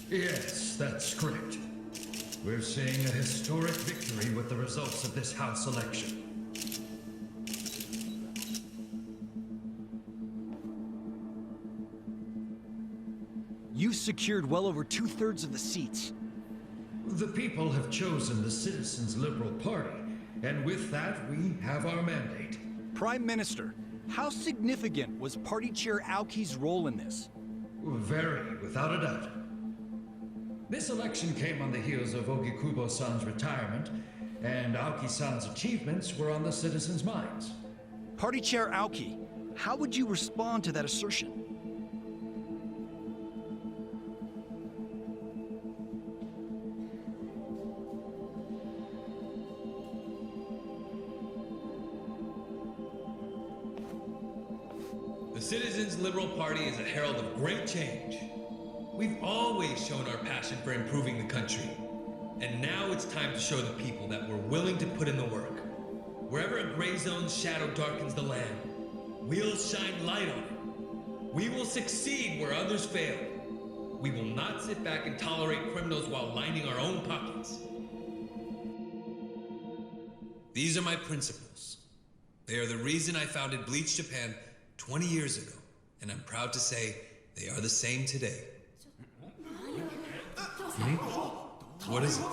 Yes, that's correct. We're seeing a historic victory with the results of this House election. You secured well over 2/3 of the seats. The people have chosen the Citizens Liberal Party, and with that, we have our mandate. Prime Minister, how significant was Party Chair Aoki's role in this? Very, without a doubt. This election came on the heels of Ogikubo-san's retirement, and Aoki-san's achievements were on the citizens' minds. Party Chair Aoki, how would you respond to that assertion? The Citizens Liberal Party is a herald of great change. We've always shown our passion for improving the country. And now it's time to show the people that we're willing to put in the work. Wherever a gray zone's shadow darkens the land, we'll shine light on it. We will succeed where others fail. We will not sit back and tolerate criminals while lining our own pockets. These are my principles. They are the reason I founded Bleach Japan 20 years ago, and I'm proud to say they are the same today. What is it?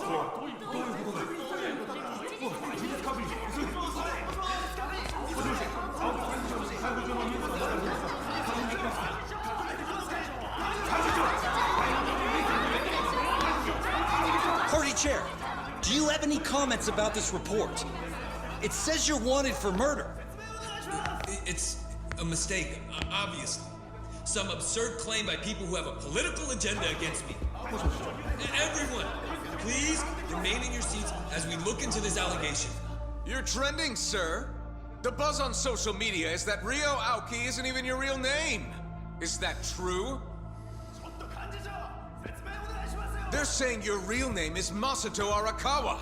Party Chair, do you have any comments about this report? It says you're wanted for murder. It's a mistake, obviously. Some absurd claim by people who have a political agenda against me. Everyone, please remain in your seats as we look into this allegation. You're trending, sir. The buzz on social media is that Ryo Aoki isn't even your real name. Is that true? They're saying your real name is Masato Arakawa.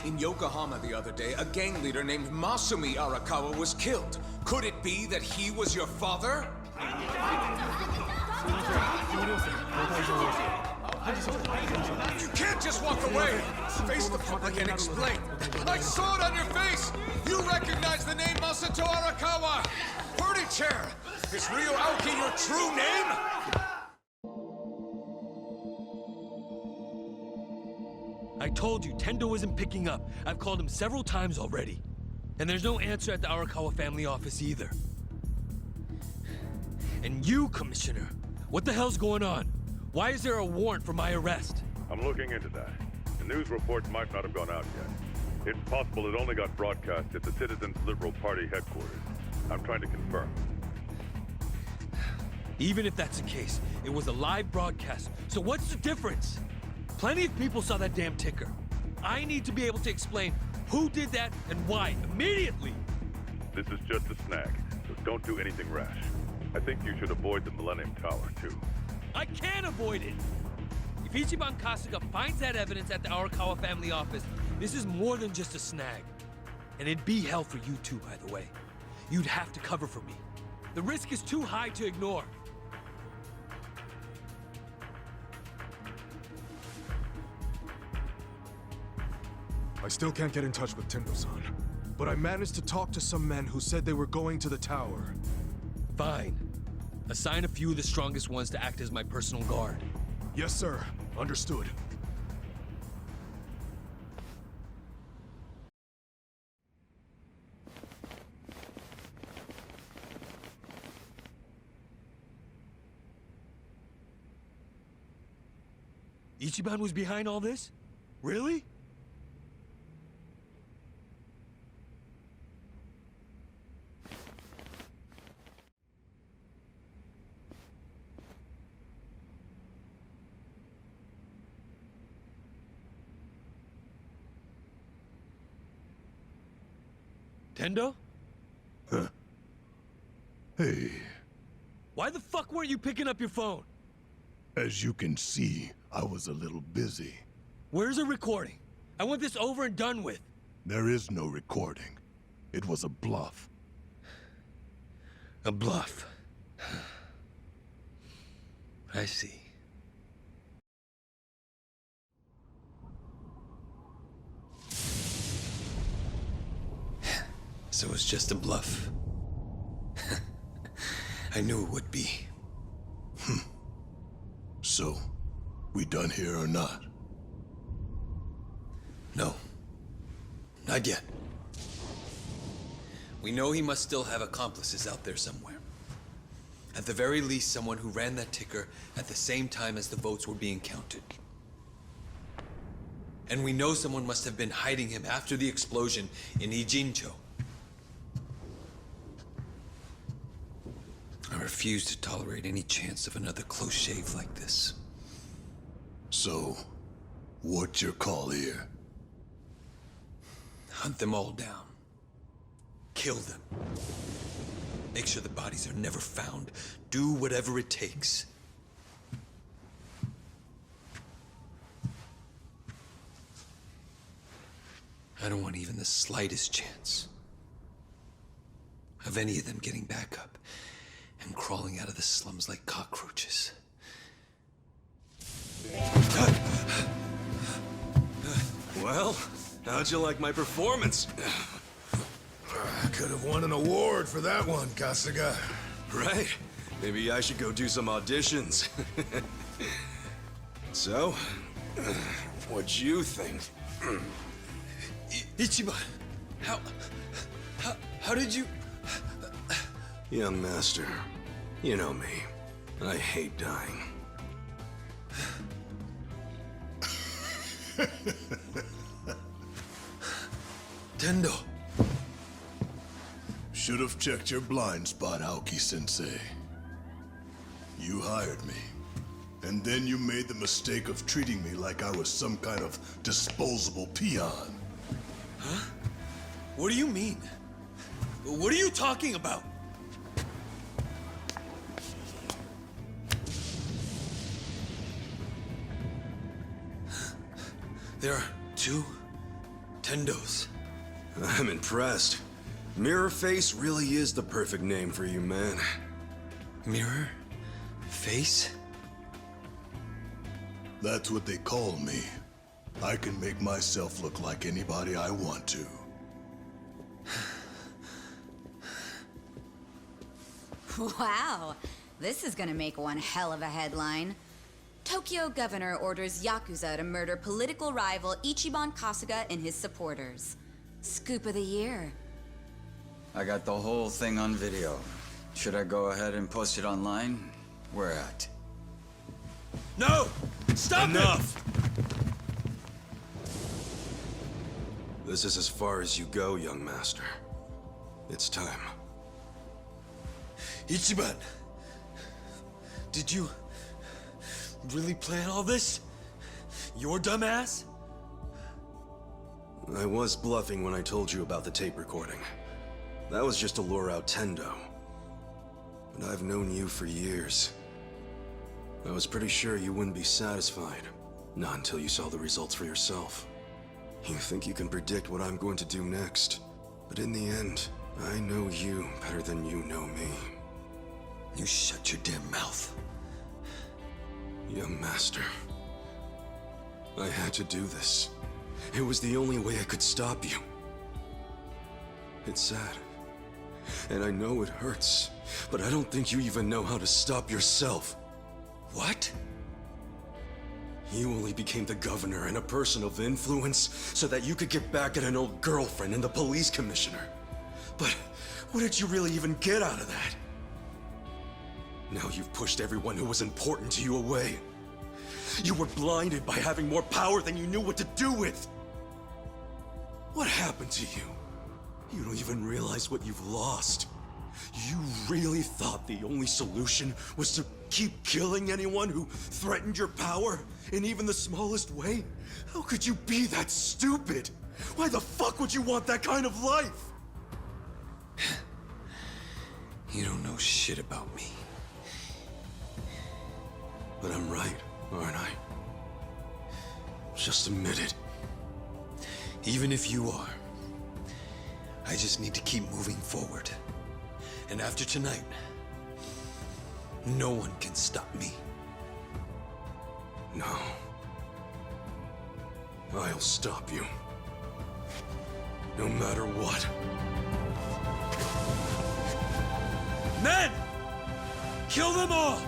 In Yokohama the other day, a gang leader named Masumi Arakawa was killed. Could it be that he was your father? You can't just walk away! Face the public and explain! I saw it on your face! You recognize the name Masato Arakawa! Party Chair! Is Ryo Aoki your true name? I told you, Tendo isn't picking up. I've called him several times already. And there's no answer at the Arakawa family office either. And you, Commissioner, what the hell's going on? Why is there a warrant for my arrest? I'm looking into that. The news reports might not have gone out yet. It's possible it only got broadcast at the Citizens Liberal Party headquarters. I'm trying to confirm. Even if that's the case, it was a live broadcast, so what's the difference? Plenty of people saw that damn ticker. I need to be able to explain who did that and why, immediately! This is just a snag, so don't do anything rash. I think you should avoid the Millennium Tower, too. I can't avoid it! If Ichiban Kasuga finds that evidence at the Arakawa family office, this is more than just a snag. And it'd be hell for you too, by the way. You'd have to cover for me. The risk is too high to ignore. I still can't get in touch with Tendo-san, but I managed to talk to some men who said they were going to the tower. Fine. Assign a few of the strongest ones to act as my personal guard. Yes, sir. Understood. Ichiban was behind all this? Really? Tendo? Huh. Hey. Why the fuck weren't you picking up your phone? As you can see, I was a little busy. Where's the recording? I want this over and done with. There is no recording. It was a bluff. A bluff. I see. So it's just a bluff. I knew it would be. So, we done here or not? No. Not yet. We know he must still have accomplices out there somewhere. At the very least, someone who ran that ticker at the same time as the votes were being counted. And we know someone must have been hiding him after the explosion in Ijincho. I refuse to tolerate any chance of another close shave like this. So, what's your call here? Hunt them all down. Kill them. Make sure the bodies are never found. Do whatever it takes. I don't want even the slightest chance of any of them getting back up and crawling out of the slums like cockroaches. Well, how'd you like my performance? I could have won an award for that one, Kasuga. Right? Maybe I should go do some auditions. So, what'd you think? Ichiban, how did you... Young master, you know me. I hate dying. Tendo. Should have checked your blind spot, Aoki-sensei. You hired me. And then you made the mistake of treating me like I was some kind of disposable peon. Huh? What do you mean? What are you talking about? There are 2 Tendos. I'm impressed. Mirror Face really is the perfect name for you, man. Mirror? Face? That's what they call me. I can make myself look like anybody I want to. Wow, this is gonna make one hell of a headline. Tokyo governor orders Yakuza to murder political rival Ichiban Kasuga and his supporters. Scoop of the year. I got the whole thing on video. Should I go ahead and post it online? Where at? No! Stop Enough! This is as far as you go, young master. It's time. Ichiban! Did you really plan all this? Your dumbass? I was bluffing when I told you about the tape recording. That was just to lure out Tendo. But I've known you for years. I was pretty sure you wouldn't be satisfied. Not until you saw the results for yourself. You think you can predict what I'm going to do next. But in the end, I know you better than you know me. You shut your damn mouth. Young master. I had to do this. It was the only way I could stop you. It's sad. And I know it hurts. But I don't think you even know how to stop yourself. What? You only became the governor and a person of influence so that you could get back at an old girlfriend and the police commissioner. But what did you really even get out of that? Now you've pushed everyone who was important to you away. You were blinded by having more power than you knew what to do with. What happened to you? You don't even realize what you've lost. You really thought the only solution was to keep killing anyone who threatened your power in even the smallest way? How could you be that stupid? Why the fuck would you want that kind of life? You don't know shit about me. But I'm right, aren't I? Just admit it. Even if you are, I just need to keep moving forward. And after tonight, no one can stop me. No. I'll stop you. No matter what. Men! Kill them all!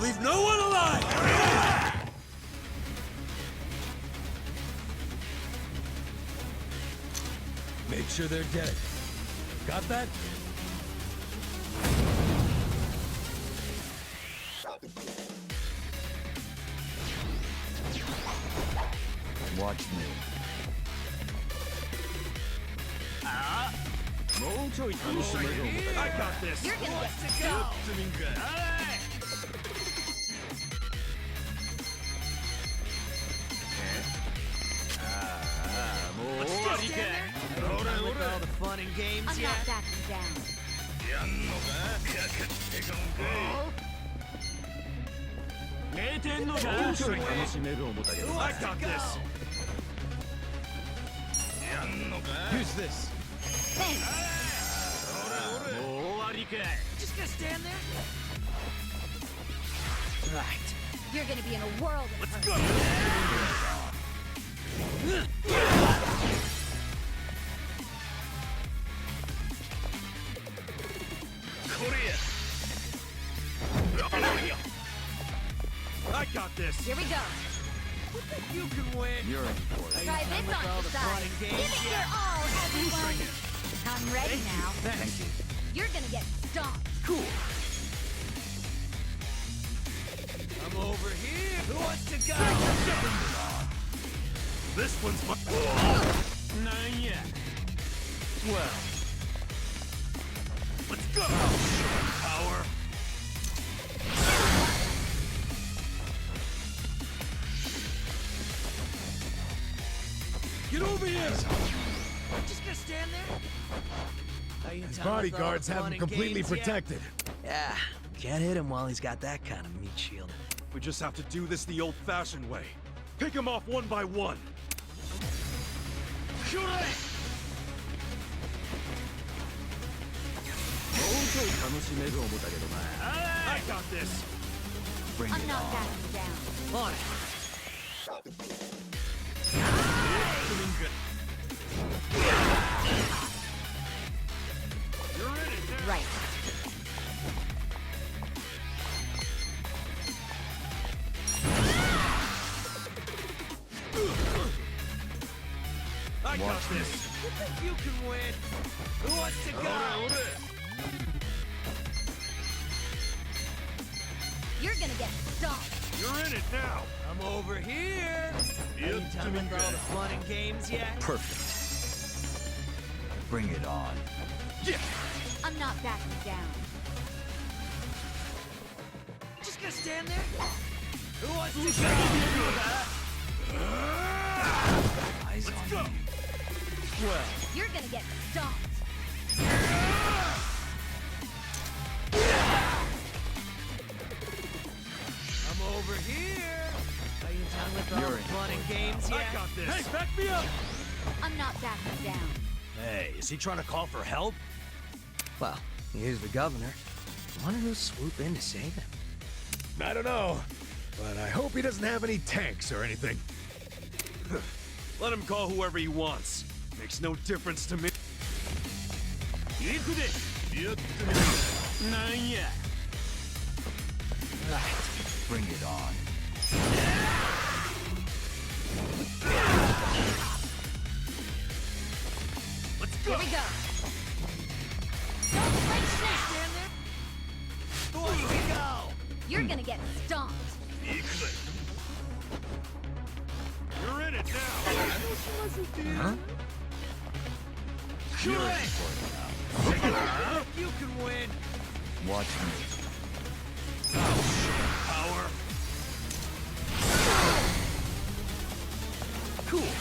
Leave no one alive! Make sure they're dead. Got that? Watch me. I got this. You're gonna get go. All the fun and games I'm not backing down. I got this. Use this. Thanks. Just gonna stand there? Right. You're gonna be in a whirl. Let's go. I got this. Here we go. You can win. You're in for it. Try this on the side. Give it your all, everyone. I'm ready now. Thank you. You're gonna get stomped. Cool. I'm over here. Who wants to go? This one's my. Not yet. Well. Let's go. Power. Get over here! Just gonna stand there? His bodyguards have him completely protected. Yeah, can't hit him while he's got that kind of meat shield. We just have to do this the old-fashioned way. Pick him off one by one. Shoot it! I got this. Bring I'm it not on. backing down. On it. You're in it now. Right. I got this. You think you can win? Who wants to go? You're gonna get stomped. You're in it now. I'm over here. Are you done with all the fun and games yet? Perfect. Bring it on. Yeah. I'm not backing down. Just gonna stand there? Who wants to go? Eyes Let's on go. you. Well. You're gonna get stomped. I'm over here. Are you done with all You're the in fun and for it games yet? I got this. Hey, back me up. I'm not backing down. Hey, is he trying to call for help? Well, here's the governor. Wonder who'll swoop in to save him. I don't know, but I hope he doesn't have any tanks or anything. Let him call whoever he wants. Makes no difference to me. Right. Bring it on. Let's go. Here we go. Don't play snap. Stand there. Who wants to go? You're gonna get stomped. You're in it now. Huh? Shoot You're in it. for it You can win. now. Watch me. Power. Cool.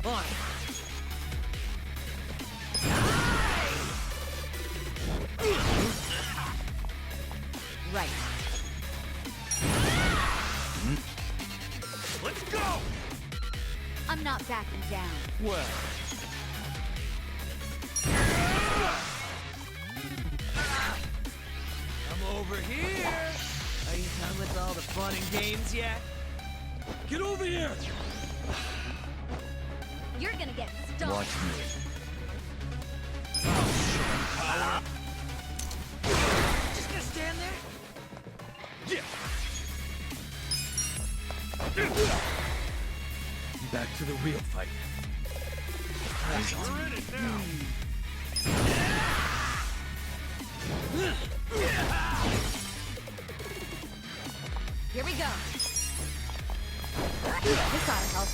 On. Right. Let's go. I'm not backing down. Well. I'm over here. Are you done with all the fun and games yet? Get over here. You're gonna get stomped. Watch me. to the real fight. We're in it now. Here we go. This gotta help.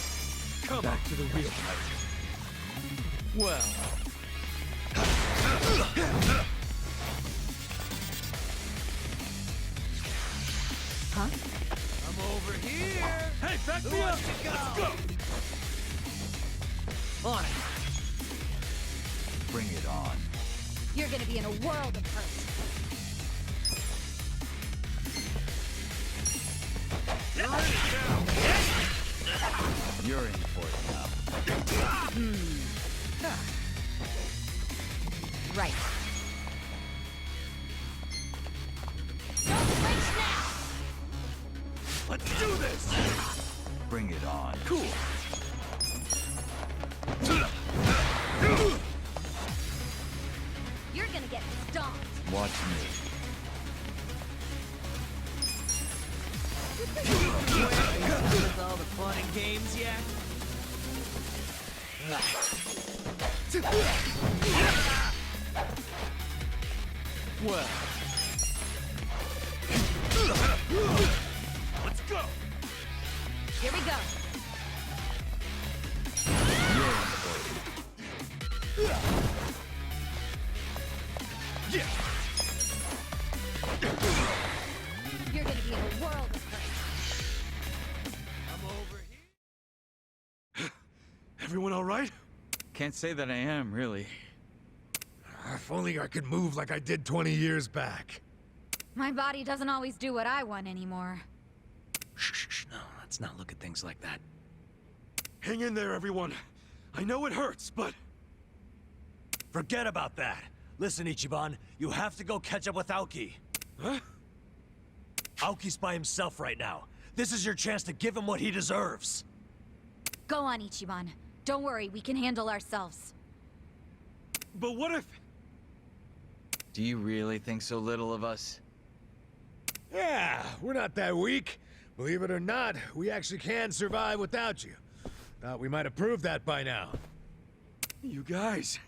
Come back to the real fight. Well. Huh? I'm over here. Hey, back me up. Let's go. On it. Bring it on. You're gonna be in a world of hurt. You're in for it now. Right. Don't flinch now! Let's do this. Bring it on. Cool. You're gonna get stomped. Watch me. With all the fun and games yet? Well. Let's go. Here we go. Yeah. You're gonna be in a world of hurt. I'm over here. Everyone all right? Can't say that I am, really. If only I could move like I did 20 years back. My body doesn't always do what I want anymore. Shh, no, let's not look at things like that. Hang in there, everyone. I know it hurts, but... Forget about that. Listen, Ichiban, you have to go catch up with Aoki. Huh? Aoki's by himself right now. This is your chance to give him what he deserves. Go on, Ichiban. Don't worry, we can handle ourselves. But what if... Do you really think so little of us? Yeah, we're not that weak. Believe it or not, we actually can survive without you. Thought we might have proved that by now. You guys...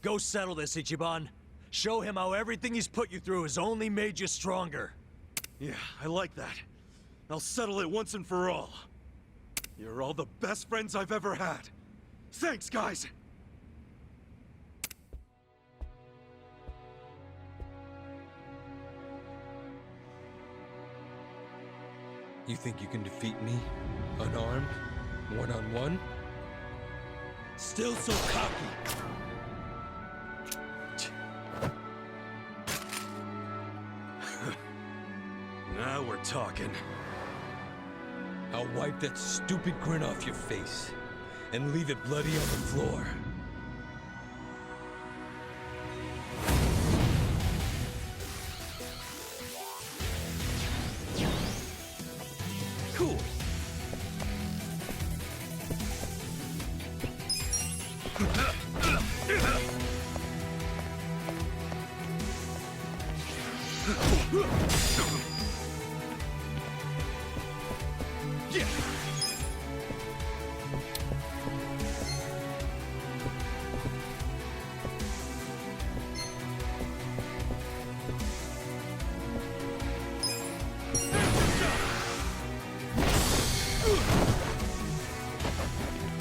Go settle this, Ichiban. Show him how everything he's put you through has only made you stronger. Yeah, I like that. I'll settle it once and for all. You're all the best friends I've ever had. Thanks, guys! You think you can defeat me? Unarmed? One-on-one? Still so cocky! Now we're talking. I'll wipe that stupid grin off your face and leave it bloody on the floor. Cool. Yeah!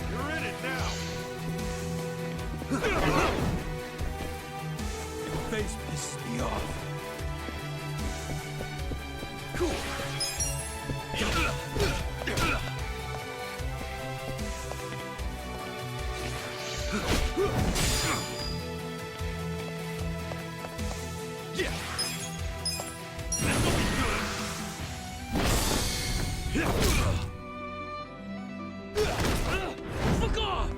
You're in it now! Your face pisses me off. Cool. Yeah! Fuck off!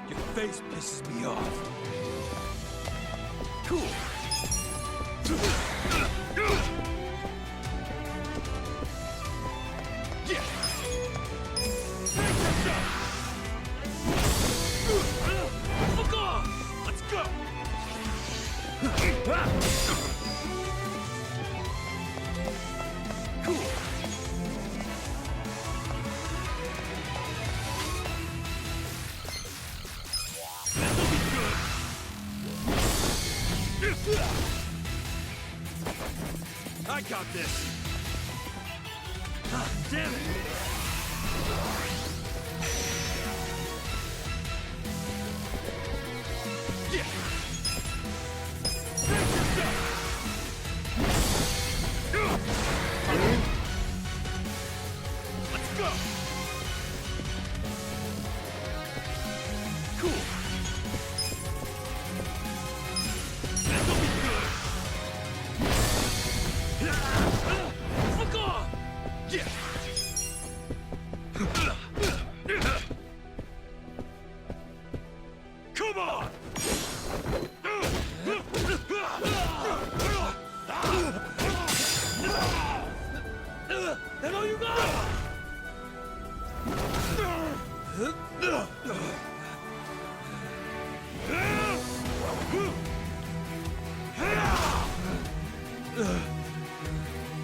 Your face pisses me off. Cool. Yeah! Fuck off! Let's go! Cool. got this! Ah, damn it! Yeah! Let's go! Cool! This'll be good! Fuck off! Yeah! Come on! That all you got?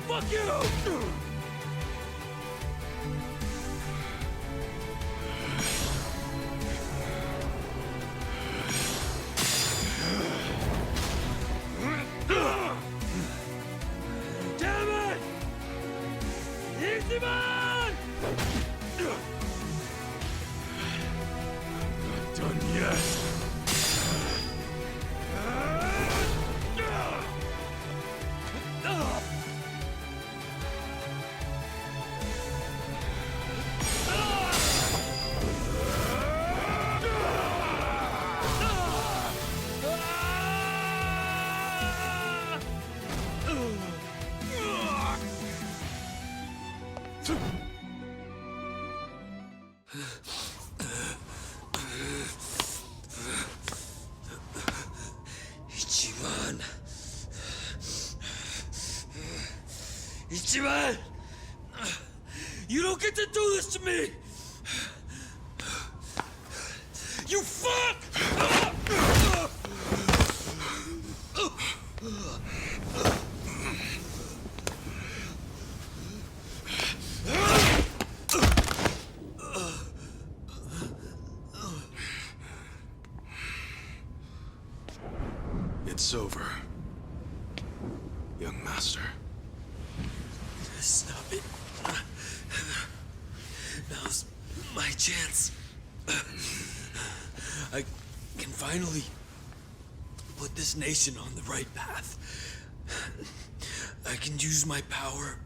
Fuck you! Damn it! Easy man! Not done yet. Ichiban. Ichiban! You don't get to do this to me! You fuck! It's over, young master. Stop it. Now's my chance. I can finally put this nation on the right path. I can use my power.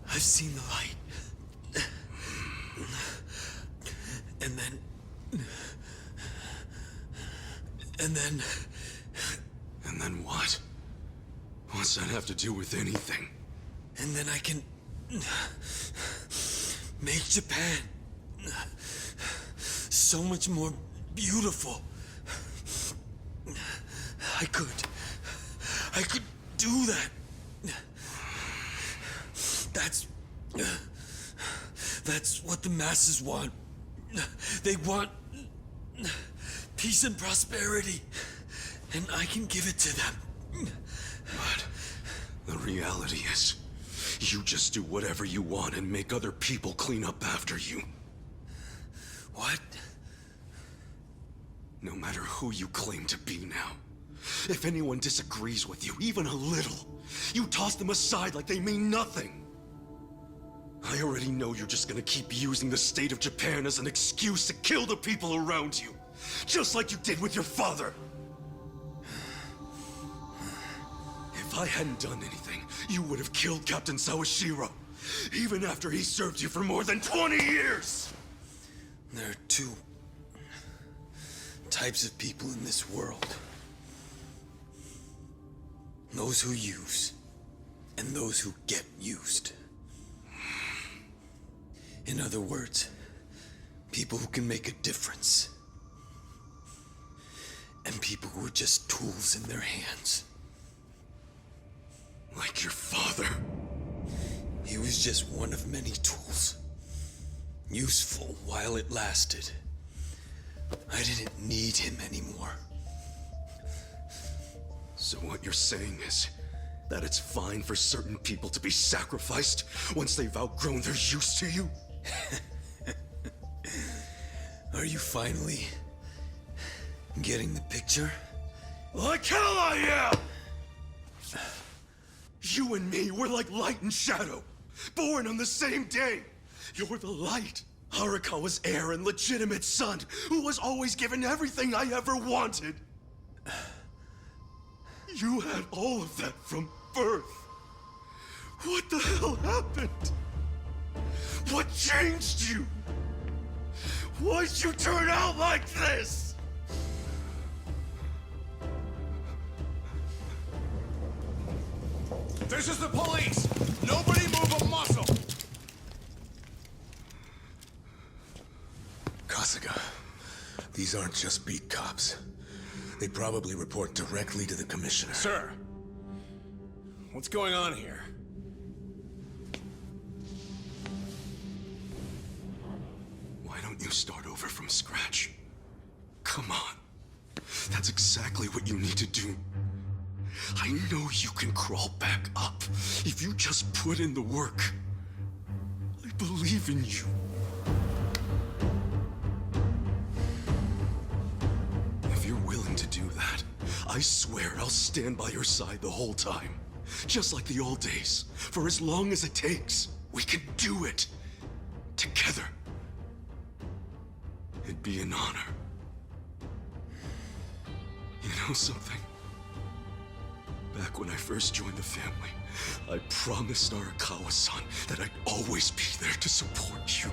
I've seen the light. And then... And then what? What's that have to do with anything? And then I can make Japan so much more beautiful. I could do that. That's what the masses want. They want peace and prosperity, and I can give it to them. But the reality is, you just do whatever you want and make other people clean up after you. What? No matter who you claim to be now, if anyone disagrees with you, even a little, you toss them aside like they mean nothing. I already know you're just gonna keep using the state of Japan as an excuse to kill the people around you, just like you did with your father. If I hadn't done anything, you would have killed Captain Sawashiro, even after he served you for more than 20 years! There are two types of people in this world. Those who use, and those who get used. In other words, people who can make a difference. And people who are just tools in their hands. Like your father. He was just one of many tools. Useful while it lasted. I didn't need him anymore. So what you're saying is that it's fine for certain people to be sacrificed once they've outgrown their use to you? Are you finally getting the picture? Like hell I am! You and me, we're like light and shadow, born on the same day. You're the light, Arakawa's heir and legitimate son, who was always given everything I ever wanted. You had all of that from birth. What the hell happened? What changed you? Why'd you turn out like this? This is the police! Nobody move a muscle! Kasuga, these aren't just beat cops. They probably report directly to the commissioner. Sir, what's going on here? Why don't you start over from scratch? Come on. That's exactly what you need to do. I know you can crawl back up if you just put in the work. I believe in you. If you're willing to do that, I swear I'll stand by your side the whole time. Just like the old days, for as long as it takes. We can do it. Together. It'd be an honor. You know something? Back when I first joined the family, I promised Arakawa-san that I'd always be there to support you.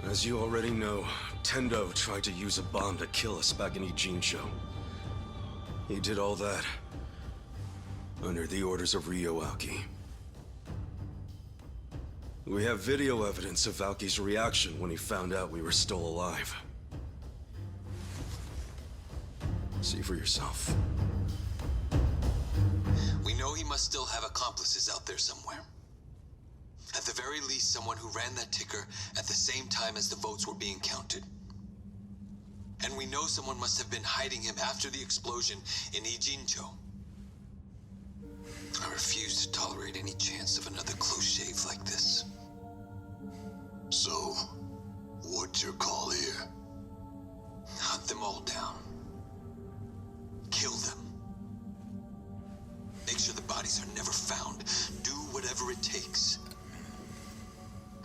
As you already know, Tendo tried to use a bomb to kill us back in Ijincho. He did all that under the orders of Ryo Aoki. We have video evidence of Aoki's reaction when he found out we were still alive. See for yourself. We know he must still have accomplices out there somewhere. At the very least, someone who ran that ticker at the same time as the votes were being counted. And we know someone must have been hiding him after the explosion in Ijincho. I refuse to tolerate any chance of another close shave like this. So, what's your call here? Hunt them all down. Kill them. Make sure the bodies are never found. Do whatever it takes.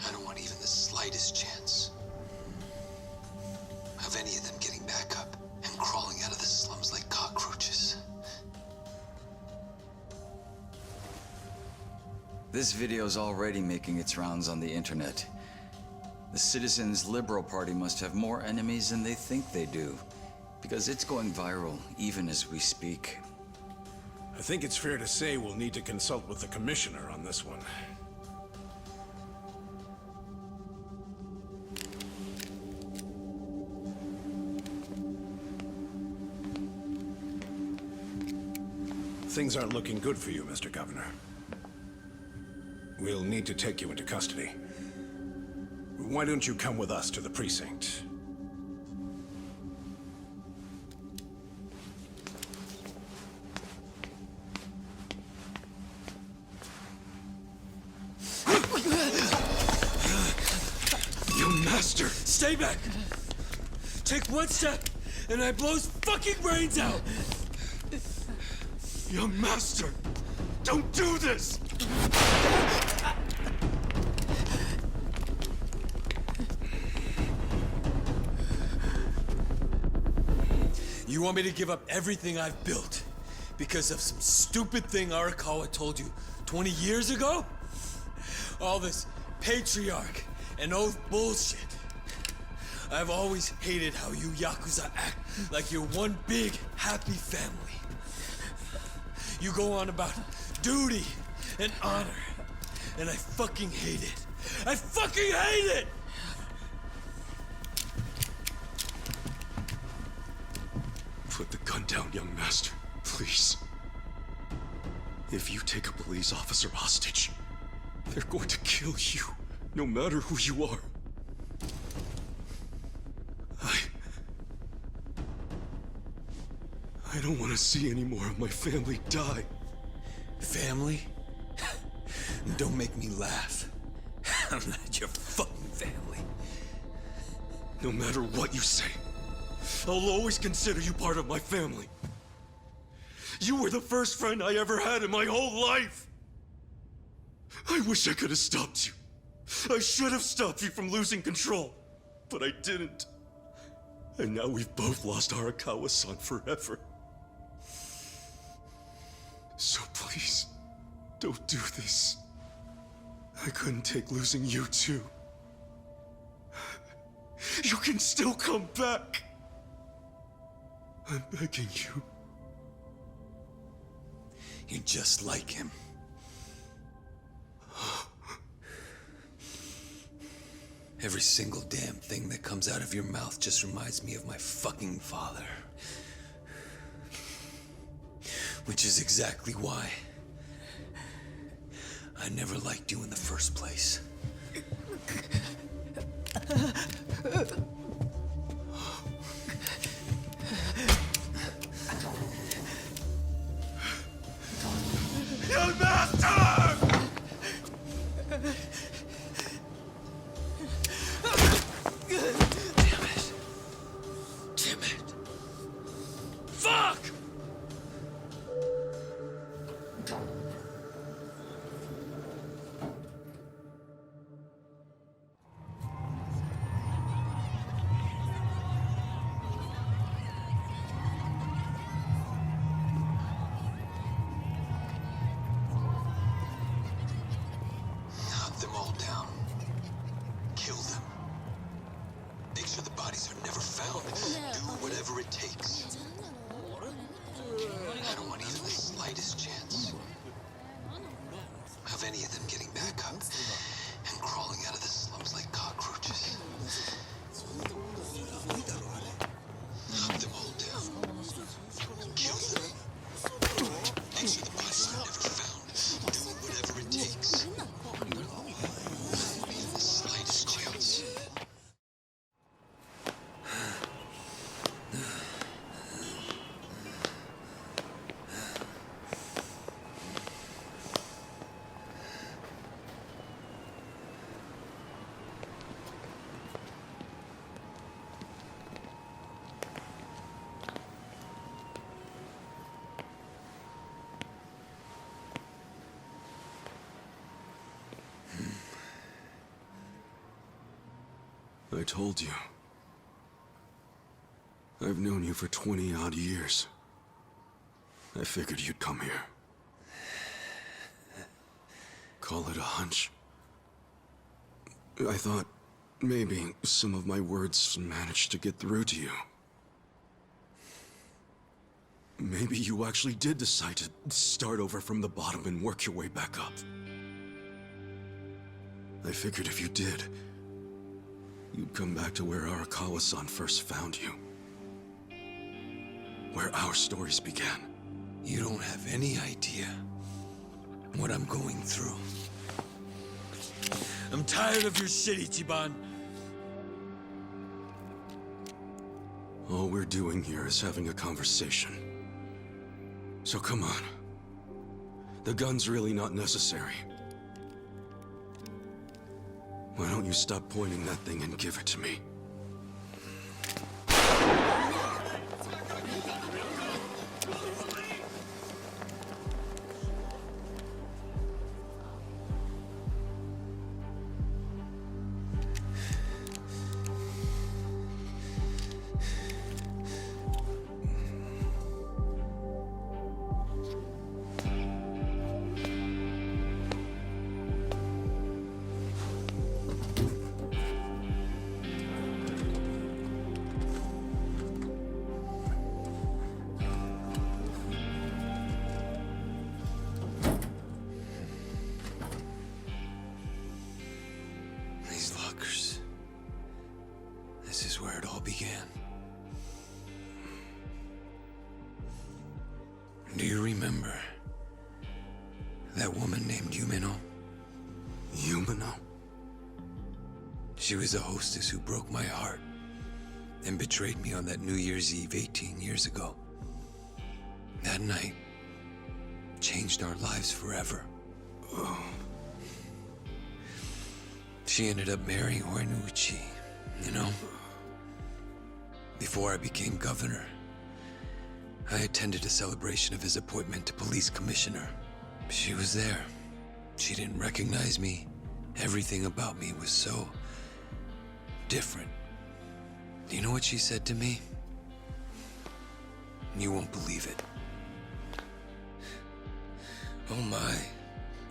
I don't want even the slightest chance of any of them getting back up and crawling out of the slums like cockroaches. This video's already making its rounds on the internet. The Citizens Liberal Party must have more enemies than they think they do, because it's going viral even as we speak. I think it's fair to say we'll need to consult with the commissioner on this one. Things aren't looking good for you, Mr. Governor. We'll need to take you into custody. Why don't you come with us to the precinct? Young master! Stay back! Take one step, and I blow his fucking brains out! Young master! Don't do this! You want me to give up everything I've built because of some stupid thing Arakawa told you 20 years ago? All this patriarch and oath bullshit. I've always hated how you Yakuza act like you're one big, happy family. You go on about duty and honor, and I fucking hate it. I fucking hate it! Put the gun down, young master, please. If you take a police officer hostage, they're going to kill you, no matter who you are. I don't want to see any more of my family die. Family? Don't make me laugh. I'm not your fucking family. No matter what you say, I'll always consider you part of my family. You were the first friend I ever had in my whole life. I wish I could have stopped you. I should have stopped you from losing control, but I didn't. And now we've both lost Arakawa-san forever. So please, don't do this. I couldn't take losing you too. You can still come back. I'm begging you. You're just like him. Every single damn thing that comes out of your mouth just reminds me of my fucking father. Which is exactly why I never liked you in the first place. Your master! Damn it. Fuck! Hunt them all down. Kill them. Make sure the bodies are never found. Do whatever it takes. I don't want even the slightest chance of any of them getting back up and crawling out of the slums like cockroaches. Hunt them all down. Kill them. Make sure the bodies are never found. Do whatever it takes. Not even the slightest chance. I told you. I've known you for 20-odd years. I figured you'd come here. Call it a hunch. I thought maybe some of my words managed to get through to you. Maybe you actually did decide to start over from the bottom and work your way back up. I figured if you did, you'd come back to where Arakawa-san first found you. Where our stories began. You don't have any idea what I'm going through. I'm tired of your shit, Ichiban. All we're doing here is having a conversation. So come on. The gun's really not necessary. Why don't you stop pointing that thing and give it to me? These lockers. This is where it all began. Do you remember that woman named Yumeno? Yumeno? She was the hostess who broke my heart and betrayed me on that New Year's Eve 18 years ago. That night, changed our lives forever. She ended up marrying Horiguchi, you know? Before I became governor, I attended a celebration of his appointment to police commissioner. She was there. She didn't recognize me. Everything about me was so different. Do you know what she said to me? You won't believe it. Oh my,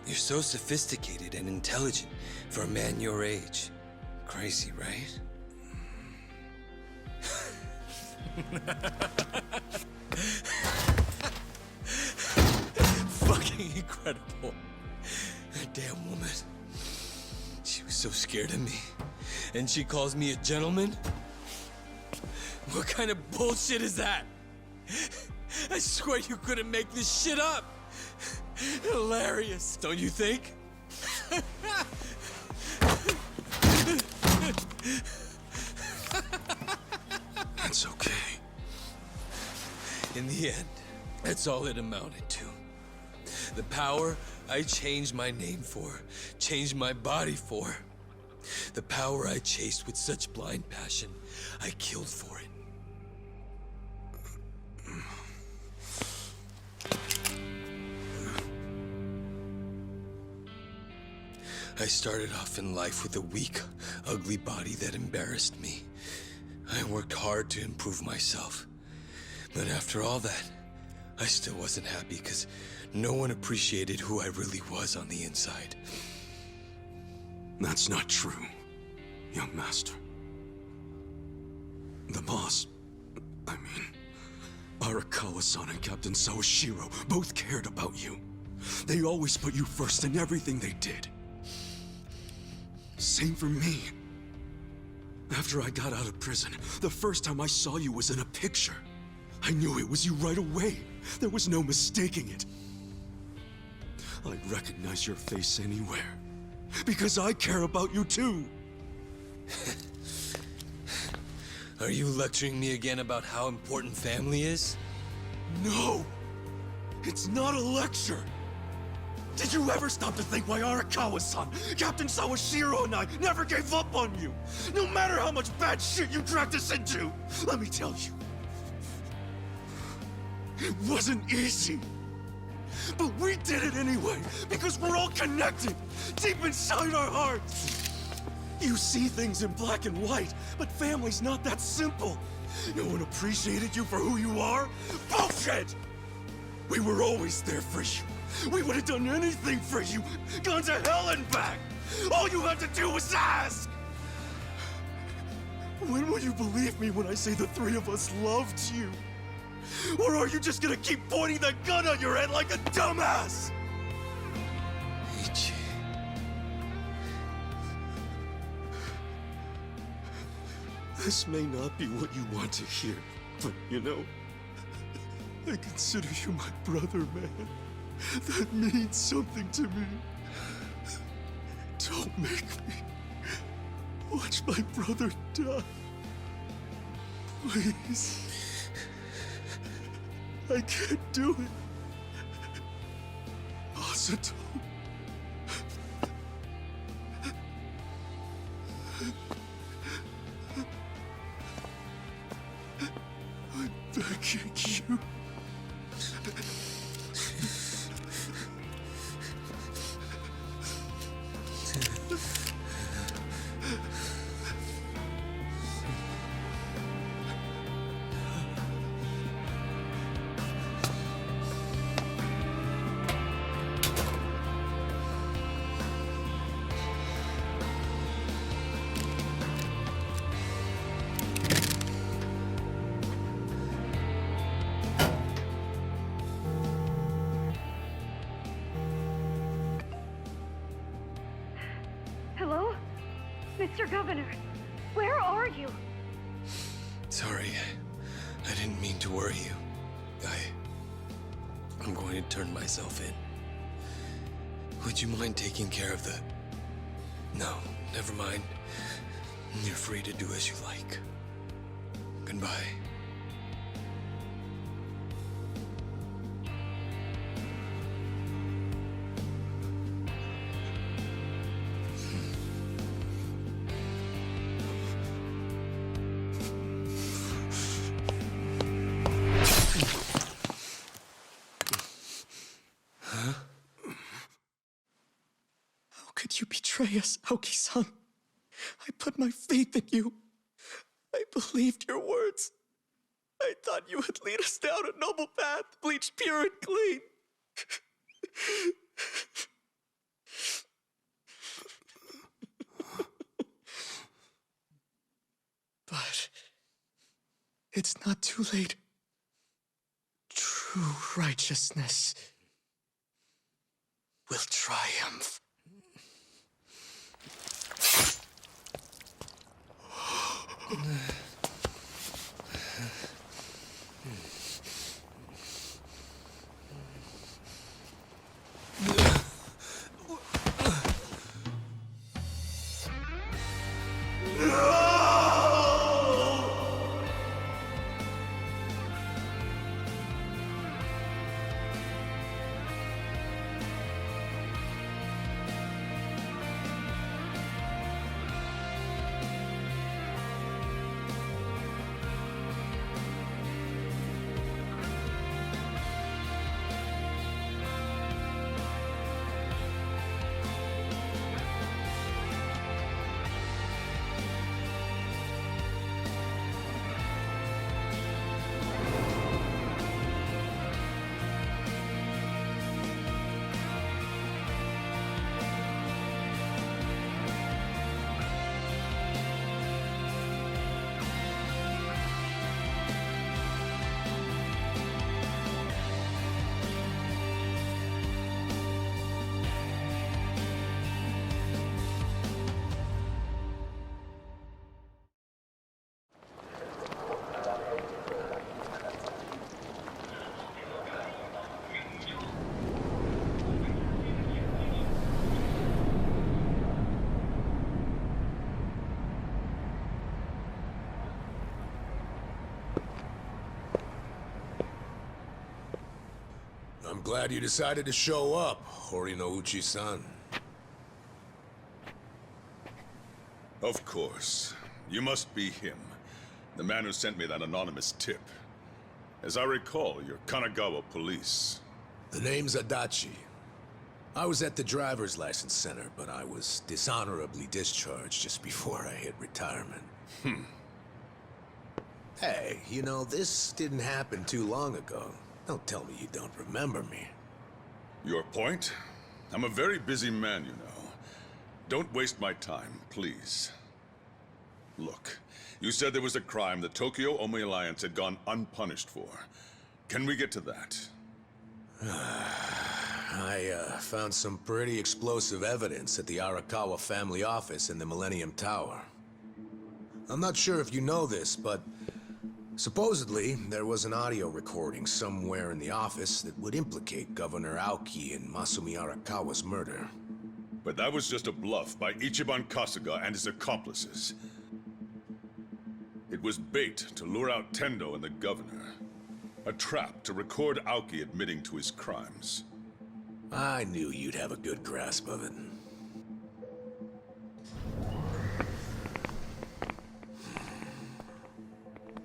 you're so sophisticated and intelligent for a man your age. Crazy, right? Fucking incredible. That damn woman. She was so scared of me. And she calls me a gentleman? What kind of bullshit is that? I swear you couldn't make this shit up. Hilarious, don't you think? That's okay. In the end, that's all it amounted to. The power I changed my name for, changed my body for. The power I chased with such blind passion, I killed for it. I started off in life with a weak, ugly body that embarrassed me. I worked hard to improve myself. But after all that, I still wasn't happy because no one appreciated who I really was on the inside. That's not true, young master. The boss, I mean, Arakawa-san and Captain Sawashiro both cared about you. They always put you first in everything they did. Same for me. After I got out of prison, the first time I saw you was in a picture. I knew it was you right away. There was no mistaking it. I'd recognize your face anywhere. Because I care about you too. Are you lecturing me again about how important family is? No! It's not a lecture! Did you ever stop to think why Arakawa-san, Captain Sawashiro and I never gave up on you? No matter how much bad shit you dragged us into! Let me tell you. It wasn't easy. But we did it anyway, because we're all connected, deep inside our hearts. You see things in black and white, but family's not that simple. No one appreciated you for who you are? Bullshit! We were always there for you. We would have done anything for you, gone to hell and back. All you had to do was ask. When will you believe me when I say the three of us loved you? Or are you just gonna keep pointing that gun on your head like a dumbass? Ichi. This may not be what you want to hear, but you know, I consider you my brother, man. That means something to me. Don't make me watch my brother die. Please. I can't do it. Masato. I'm begging you. Hello? Mr. Governor, where are you? Sorry, I didn't mean to worry you. I'm going to turn myself in. Would you mind taking care of the... No, never mind. You're free to do as you like. Goodbye. betray us, Aoki-san. I put my faith in you. I believed your words. I thought you would lead us down a noble path, bleached pure and clean. But it's not too late. True righteousness will triumph. I'm glad you decided to show up, Horinouchi-san. Of course. You must be him. The man who sent me that anonymous tip. As I recall, you're Kanagawa police. The name's Adachi. I was at the driver's license center, but I was dishonorably discharged just before I hit retirement. Hey, you know, this didn't happen too long ago. Don't tell me you don't remember me. Your point? I'm a very busy man, you know. Don't waste my time, please. Look, you said there was a crime the Tokyo Omi Alliance had gone unpunished for. Can we get to that? I found some pretty explosive evidence at the Arakawa family office in the Millennium Tower. I'm not sure if you know this, but supposedly there was an audio recording somewhere in the office that would implicate Governor Aoki in Masumi Arakawa's murder. But that was just a bluff by Ichiban Kasuga and his accomplices. It was bait to lure out Tendo and the governor. A trap to record Aoki admitting to his crimes. I knew you'd have a good grasp of it.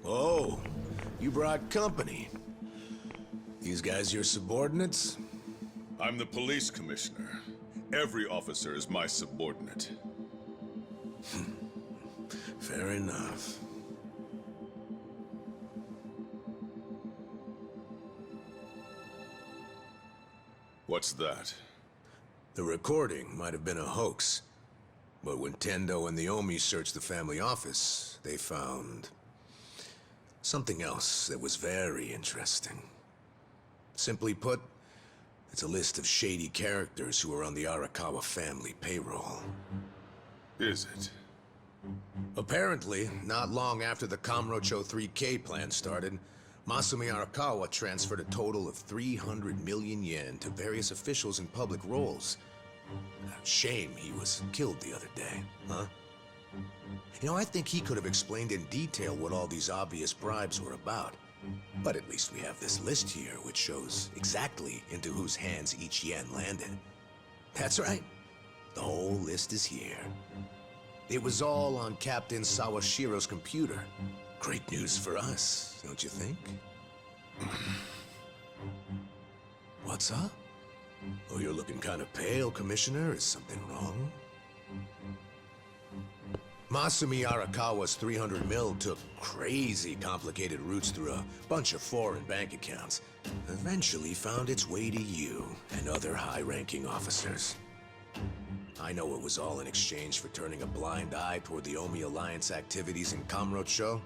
Oh, you brought company. These guys your subordinates? I'm the police commissioner. Every officer is my subordinate. Fair enough. What's that? The recording might have been a hoax. But when Tendo and the Omi searched the family office, they found something else that was very interesting. Simply put, it's a list of shady characters who are on the Arakawa family payroll. Is it? Apparently, not long after the Kamurocho 3K plan started, Masumi Arakawa transferred a total of 300 million yen to various officials in public roles. Shame he was killed the other day, huh? You know, I think he could have explained in detail what all these obvious bribes were about. But at least we have this list here, which shows exactly into whose hands each yen landed. That's right. The whole list is here. It was all on Captain Sawashiro's computer. Great news for us, don't you think? What's up? Oh, you're looking kind of pale, Commissioner. Is something wrong? Masumi Arakawa's 300 mil took crazy complicated routes through a bunch of foreign bank accounts. Eventually found its way to you and other high-ranking officers. I know it was all in exchange for turning a blind eye toward the Omi Alliance activities in Kamurocho.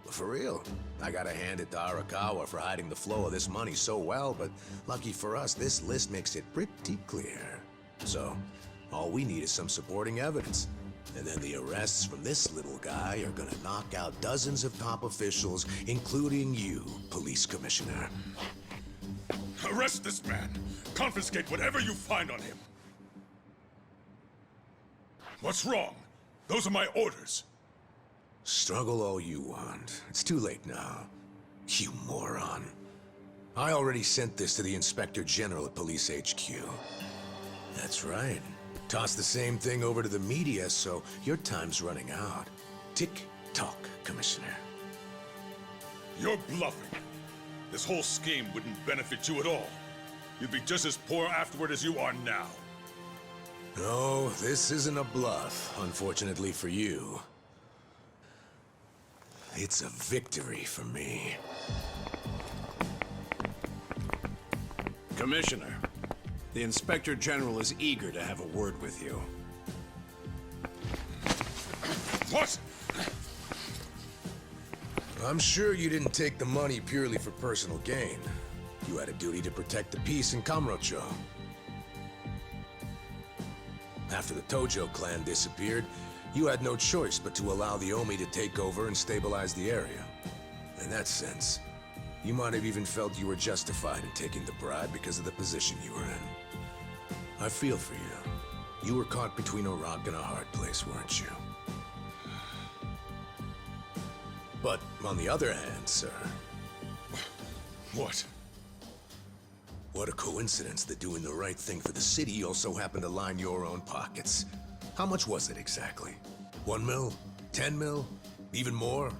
But for real, I gotta hand it to Arakawa for hiding the flow of this money so well, but lucky for us, this list makes it pretty clear. So, all we need is some supporting evidence. And then the arrests from this little guy are gonna knock out dozens of top officials, including you, Police Commissioner. Arrest this man! Confiscate whatever you find on him! What's wrong? Those are my orders. Struggle all you want. It's too late now. You moron. I already sent this to the Inspector General at Police HQ. That's right. Toss the same thing over to the media, so your time's running out. Tick-tock, Commissioner. You're bluffing. This whole scheme wouldn't benefit you at all. You'd be just as poor afterward as you are now. No, this isn't a bluff, unfortunately for you. It's a victory for me. Commissioner, the Inspector General is eager to have a word with you. What? I'm sure you didn't take the money purely for personal gain. You had a duty to protect the peace in Kamurocho. After the Tojo clan disappeared, you had no choice but to allow the Omi to take over and stabilize the area. In that sense, you might have even felt you were justified in taking the bribe because of the position you were in. I feel for you. You were caught between a rock and a hard place, weren't you? But on the other hand, sir... What? What a coincidence that doing the right thing for the city also happened to line your own pockets. How much was it exactly? 1 mil? 10 mil? Even more?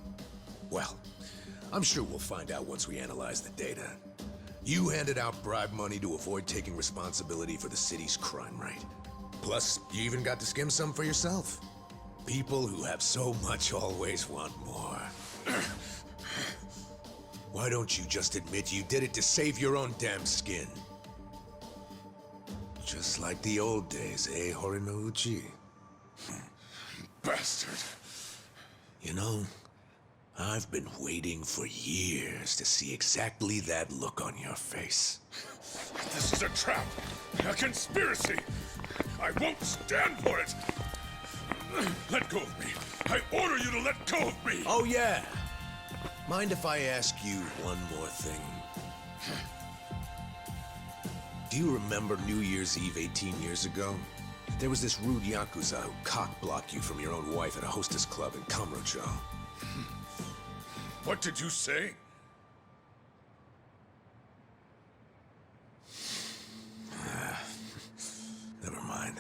Well, I'm sure we'll find out once we analyze the data. You handed out bribe money to avoid taking responsibility for the city's crime rate. Plus, you even got to skim some for yourself. People who have so much always want more. Why don't you just admit you did it to save your own damn skin? Just like the old days, eh, Horinouchi? Bastard. You know, I've been waiting for years to see exactly that look on your face. This is a trap! A conspiracy! I won't stand for it! Let go of me! I order you to let go of me! Oh, yeah! Mind if I ask you one more thing? Do you remember New Year's Eve 18 years ago? There was this rude Yakuza who cock-blocked you from your own wife at a hostess club in Kamurocho. What did you say? Never mind.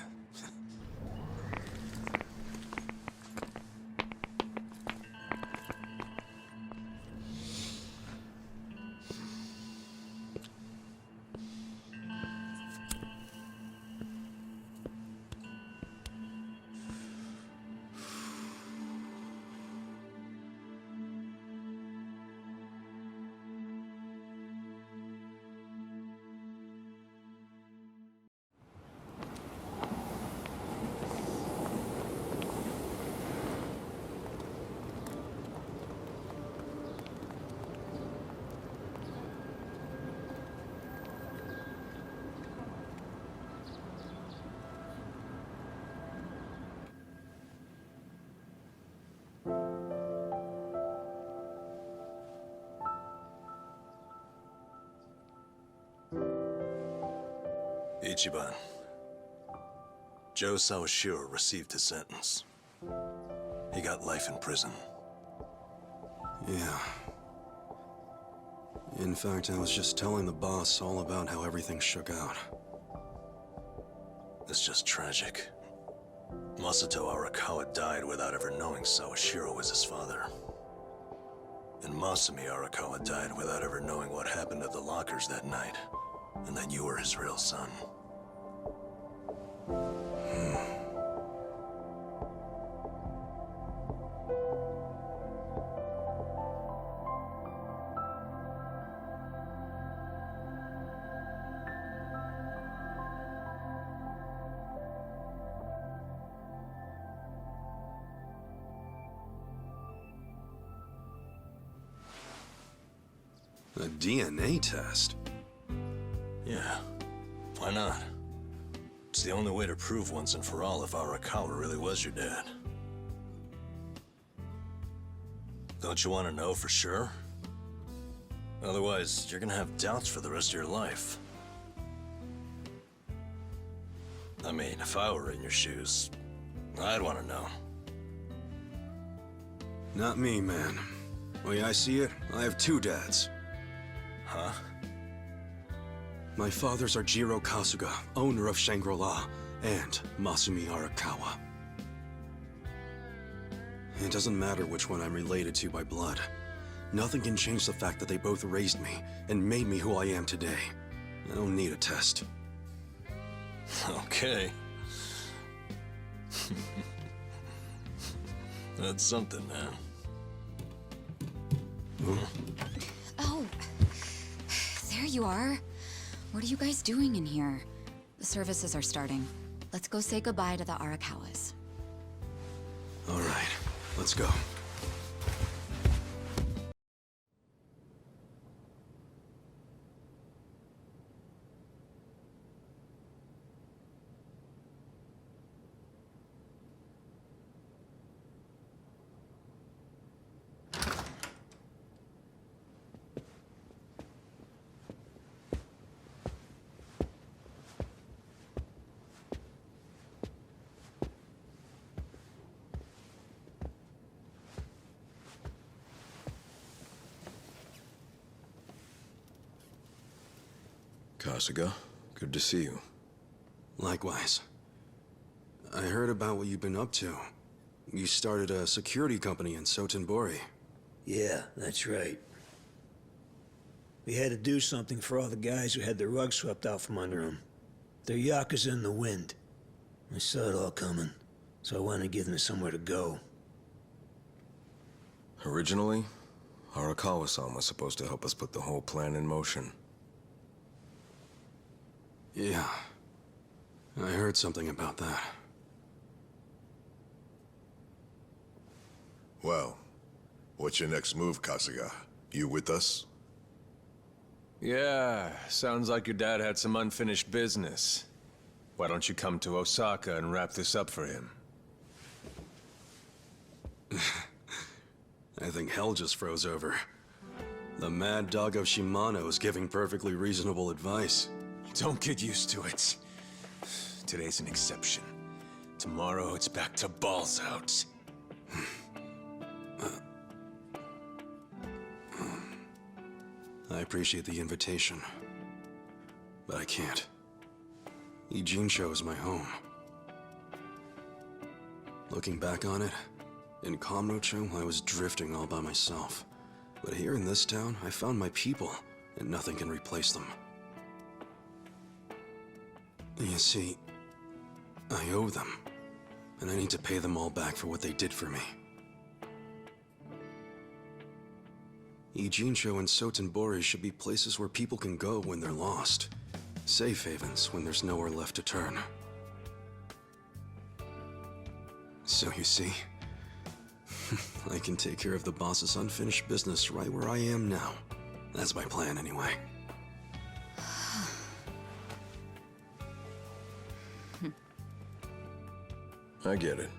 Ichiban. Joe Sawashiro received his sentence. He got life in prison. Yeah. In fact, I was just telling the boss all about how everything shook out. It's just tragic. Masato Arakawa died without ever knowing Sawashiro was his father. And Masumi Arakawa died without ever knowing what happened at the lockers that night, and that you were his real son. A DNA test? Yeah, why not? It's the only way to prove once and for all if Arakawa really was your dad. Don't you want to know for sure? Otherwise, you're gonna have doubts for the rest of your life. I mean, if I were in your shoes, I'd want to know. Not me, man. The way I see it, I have two dads. Huh? My fathers are Jiro Kasuga, owner of Shangri-La, and Masumi Arakawa. It doesn't matter which one I'm related to by blood. Nothing can change the fact that they both raised me and made me who I am today. I don't need a test. Okay. That's something, man. Oh, there you are. What are you guys doing in here? The services are starting. Let's go say goodbye to the Arakawas. All right, let's go. Kasuga, good to see you. Likewise. I heard about what you've been up to. You started a security company in Sotenbori. Yeah, that's right. We had to do something for all the guys who had their rug swept out from under them. They're Yakuza in the wind. I saw it all coming, so I wanted to give them somewhere to go. Originally, Arakawa-san was supposed to help us put the whole plan in motion. Yeah. I heard something about that. Well, what's your next move, Kasuga? You with us? Yeah, sounds like your dad had some unfinished business. Why don't you come to Osaka and wrap this up for him? I think hell just froze over. The mad dog of Shimano is giving perfectly reasonable advice. Don't get used to it. Today's an exception. Tomorrow it's back to balls out. I appreciate the invitation, but I can't. Ijincho is my home. Looking back on it, in Kamurocho, I was drifting all by myself. But here in this town, I found my people, and nothing can replace them. You see, I owe them, and I need to pay them all back for what they did for me. Ijincho and Sotenbori should be places where people can go when they're lost. Safe havens when there's nowhere left to turn. So you see, I can take care of the boss's unfinished business right where I am now. That's my plan anyway. I get it.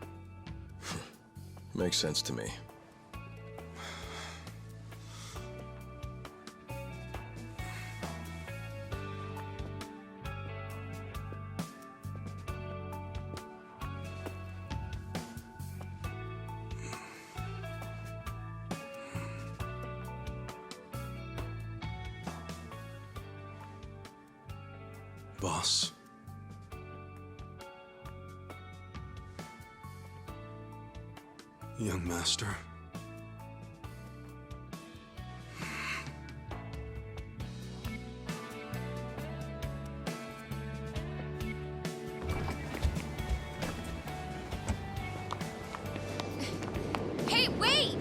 Makes sense to me. Boss. Young master. Hey, wait!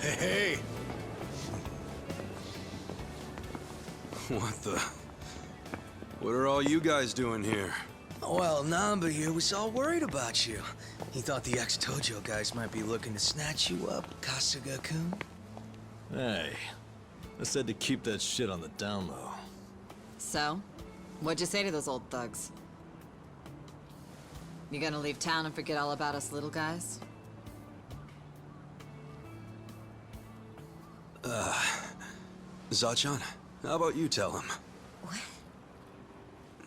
Hey! What the? What are all you guys doing here? Well, Namba here was all worried about you. He thought the ex-Tojo guys might be looking to snatch you up, Kasuga-kun. Hey, I said to keep that shit on the down low. So? What'd you say to those old thugs? You gonna leave town and forget all about us little guys? Zachan, how about you tell him? What?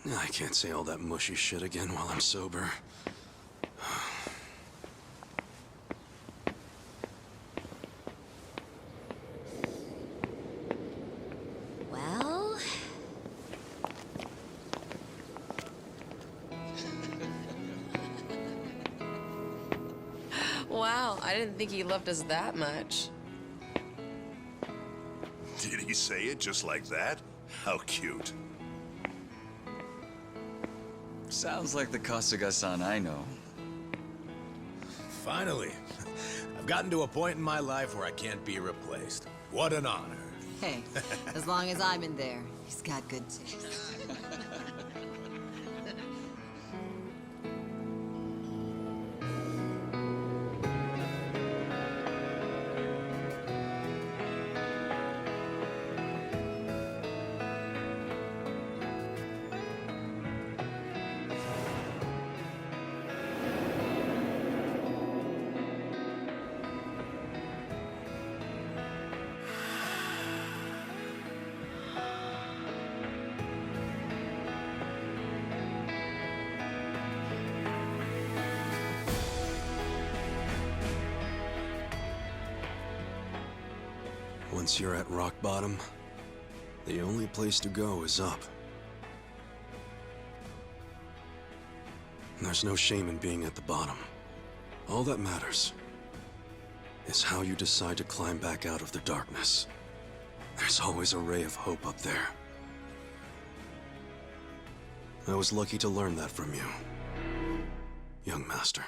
I can't say all that mushy shit again while I'm sober. Well... Wow, I didn't think he loved us that much. Did he say it just like that? How cute. Sounds like the Kasuga-san I know. Finally. I've gotten to a point in my life where I can't be replaced. What an honor. Hey, as long as I'm in there, he's got good taste. Once you're at rock bottom, the only place to go is up. There's no shame in being at the bottom. All that matters is how you decide to climb back out of the darkness. There's always a ray of hope up there. I was lucky to learn that from you, young master.